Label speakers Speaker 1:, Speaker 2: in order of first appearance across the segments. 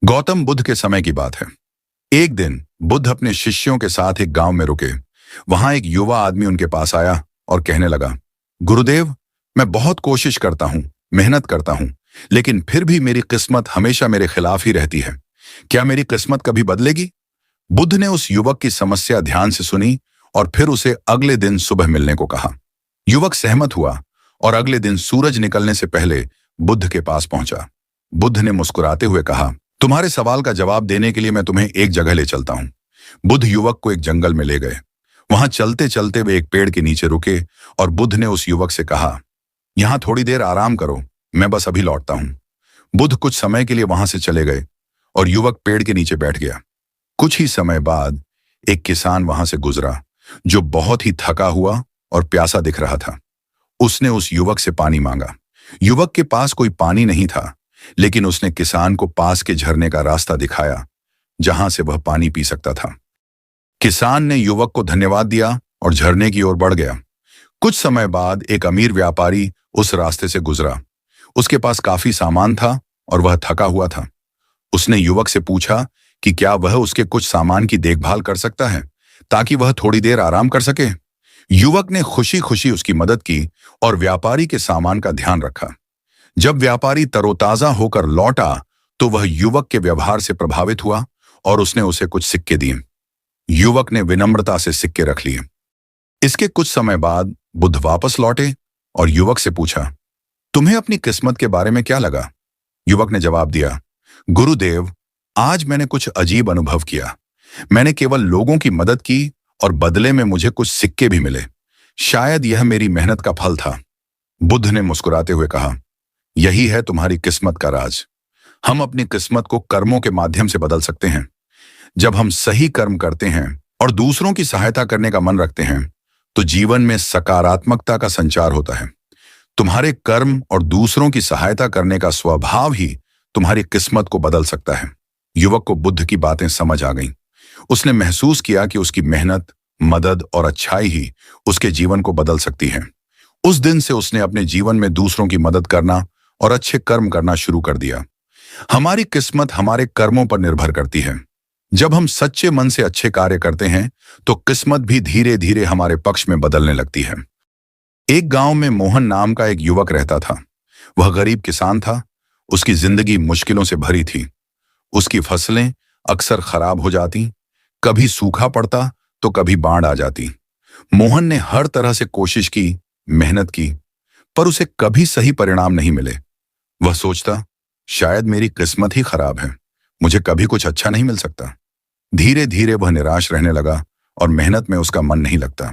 Speaker 1: गौतम बुद्ध के समय की बात है। एक दिन बुद्ध अपने शिष्यों के साथ एक गांव में रुके। वहां एक युवा आदमी उनके पास आया और कहने लगा, गुरुदेव, मैं बहुत कोशिश करता हूं, मेहनत करता हूं, लेकिन फिर भी मेरी किस्मत हमेशा मेरे खिलाफ ही रहती है। क्या मेरी किस्मत कभी बदलेगी? बुद्ध ने उस युवक की समस्या ध्यान से सुनी और फिर उसे अगले दिन सुबह मिलने को कहा। युवक सहमत हुआ और अगले दिन सूरज निकलने से पहले बुद्ध के पास पहुंचा। बुद्ध ने मुस्कुराते हुए कहा, तुम्हारे सवाल का जवाब देने के लिए मैं तुम्हें एक जगह ले चलता हूं। बुद्ध युवक को एक जंगल में ले गए। वहां चलते चलते वे एक पेड़ के नीचे रुके और बुद्ध ने उस युवक से कहा, यहां थोड़ी देर आराम करो, मैं बस अभी लौटता हूं। बुद्ध कुछ समय के लिए वहां से चले गए और युवक पेड़ के नीचे बैठ गया। कुछ ही समय बाद एक किसान वहां से गुजरा जो बहुत ही थका हुआ और प्यासा दिख रहा था। उसने उस युवक से पानी मांगा। युवक के पास कोई पानी नहीं था, लेकिन उसने किसान को पास के झरने का रास्ता दिखाया जहां से वह पानी पी सकता था। किसान ने युवक को धन्यवाद दिया और झरने की ओर बढ़ गया। कुछ समय बाद एक अमीर व्यापारी उस रास्ते से गुजरा। उसके पास काफी सामान था और वह थका हुआ था। उसने युवक से पूछा कि क्या वह उसके कुछ सामान की देखभाल कर सकता है ताकि वह थोड़ी देर आराम कर सके। युवक ने खुशी खुशी उसकी मदद की और व्यापारी के सामान का ध्यान रखा। जब व्यापारी तरोताजा होकर लौटा तो वह युवक के व्यवहार से प्रभावित हुआ और उसने उसे कुछ सिक्के दिए। युवक ने विनम्रता से सिक्के रख लिए। इसके कुछ समय बाद बुद्ध वापस लौटे और युवक से पूछा, तुम्हें अपनी किस्मत के बारे में क्या लगा? युवक ने जवाब दिया, गुरुदेव, आज मैंने कुछ अजीब अनुभव किया। मैंने केवल लोगों की मदद की और बदले में मुझे कुछ सिक्के भी मिले। शायद यह मेरी मेहनत का फल था। बुद्ध ने मुस्कुराते हुए कहा, यही है तुम्हारी किस्मत का राज। हम अपनी किस्मत को कर्मों के माध्यम से बदल सकते हैं। जब हम सही कर्म करते हैं और दूसरों की सहायता करने का मन रखते हैं तो जीवन में सकारात्मकता का संचार होता है। तुम्हारे कर्म और दूसरों की सहायता करने का स्वभाव ही तुम्हारी किस्मत को बदल सकता है। युवक को बुद्ध की बातें समझ आ गईं। उसने महसूस किया कि उसकी मेहनत, मदद और अच्छाई ही उसके जीवन को बदल सकती है। उस दिन से उसने अपने जीवन में दूसरों की मदद करना और अच्छे कर्म करना शुरू कर दिया। हमारी किस्मत हमारे कर्मों पर निर्भर करती है। जब हम सच्चे मन से अच्छे कार्य करते हैं तो किस्मत भी धीरे धीरे हमारे पक्ष में बदलने लगती है। एक गांव में मोहन नाम का एक युवक रहता था। वह गरीब किसान था। उसकी जिंदगी मुश्किलों से भरी थी। उसकी फसलें अक्सर खराब हो जाती, कभी सूखा पड़ता तो कभी बाढ़ आ जाती। मोहन ने हर तरह से कोशिश की, मेहनत की, पर उसे कभी सही परिणाम नहीं मिले। वह सोचता, शायद मेरी किस्मत ही खराब है, मुझे कभी कुछ अच्छा नहीं मिल सकता। धीरे धीरे वह निराश रहने लगा और मेहनत में उसका मन नहीं लगता।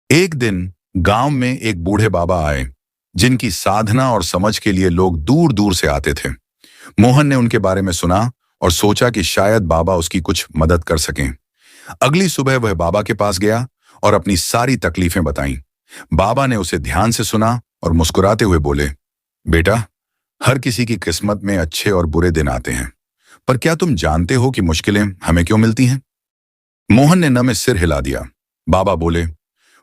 Speaker 1: एक दिन गांव में एक बूढ़े बाबा आए जिनकी साधना और समझ के लिए लोग दूर दूर से आते थे। मोहन ने उनके बारे में सुना और सोचा कि शायद बाबा उसकी कुछ मदद कर सकें। अगली सुबह वह बाबा के पास गया और अपनी सारी तकलीफें बताईं। बाबा ने उसे ध्यान से सुना और मुस्कुराते हुए बोले, बेटा, हर किसी की किस्मत में अच्छे और बुरे दिन आते हैं, पर क्या तुम जानते हो कि मुश्किलें हमें क्यों मिलती हैं? मोहन ने नमे सिर हिला दिया। बाबा बोले,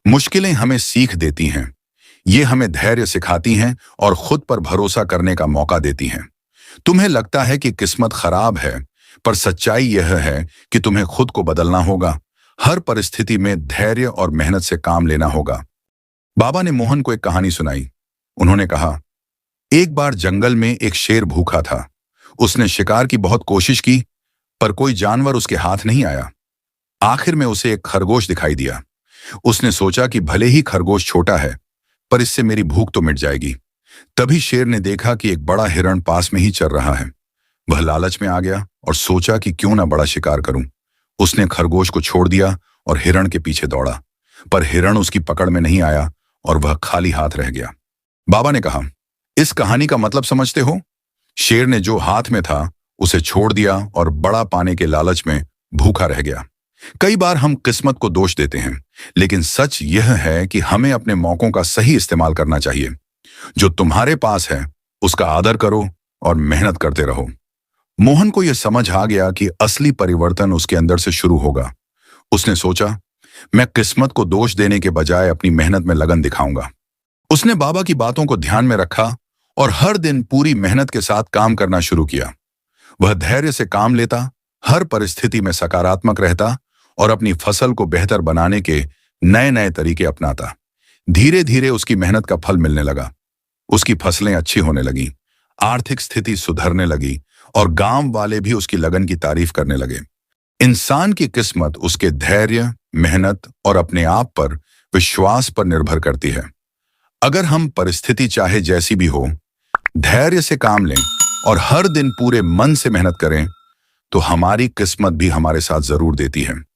Speaker 1: मुश्किलें हमें सीख देती हैं। ये हमें धैर्य सिखाती हैं और खुद पर भरोसा करने का मौका देती हैं। तुम्हें लगता है कि किस्मत खराब है, पर सच्चाई यह है कि तुम्हें खुद को बदलना होगा। हर परिस्थिति में धैर्य और मेहनत से काम लेना होगा। बाबा ने मोहन को एक कहानी सुनाई। उन्होंने कहा, एक बार जंगल में एक शेर भूखा था। उसने शिकार की बहुत कोशिश की, पर कोई जानवर उसके हाथ नहीं आया। आखिर में उसे एक खरगोश दिखाई दिया। उसने सोचा कि भले ही खरगोश छोटा है, पर इससे मेरी भूख तो मिट जाएगी। तभी शेर ने देखा कि एक बड़ा हिरण पास में ही चर रहा है। वह लालच में आ गया और सोचा कि क्यों ना बड़ा शिकार करूं। उसने खरगोश को छोड़ दिया और हिरण के पीछे दौड़ा, पर हिरण उसकी पकड़ में नहीं आया और वह खाली हाथ रह गया। बाबा ने कहा, इस कहानी का मतलब समझते हो? शेर ने जो हाथ में था उसे छोड़ दिया और बड़ा पाने के लालच में भूखा रह गया। कई बार हम किस्मत को दोष देते हैं, लेकिन सच यह है कि हमें अपने मौकों का सही इस्तेमाल करना चाहिए। जो तुम्हारे पास है उसका आदर करो और मेहनत करते रहो। मोहन को यह समझ आ गया कि असली परिवर्तन उसके अंदर से शुरू होगा। उसने सोचा, मैं किस्मत को दोष देने के बजाय अपनी मेहनत में लगन दिखाऊंगा। उसने बाबा की बातों को ध्यान में रखा और हर दिन पूरी मेहनत के साथ काम करना शुरू किया। वह धैर्य से काम लेता, हर परिस्थिति में सकारात्मक रहता और अपनी फसल को बेहतर बनाने के नए नए तरीके अपनाता। धीरे धीरे उसकी मेहनत का फल मिलने लगा। उसकी फसलें अच्छी होने लगीं, आर्थिक स्थिति सुधरने लगी और गांव वाले भी उसकी लगन की तारीफ करने लगे। इंसान की किस्मत उसके धैर्य, मेहनत और अपने आप पर विश्वास पर निर्भर करती है। अगर हम परिस्थिति चाहे जैसी भी हो, धैर्य से काम लें और हर दिन पूरे मन से मेहनत करें, तो हमारी किस्मत भी हमारे साथ जरूर देती है।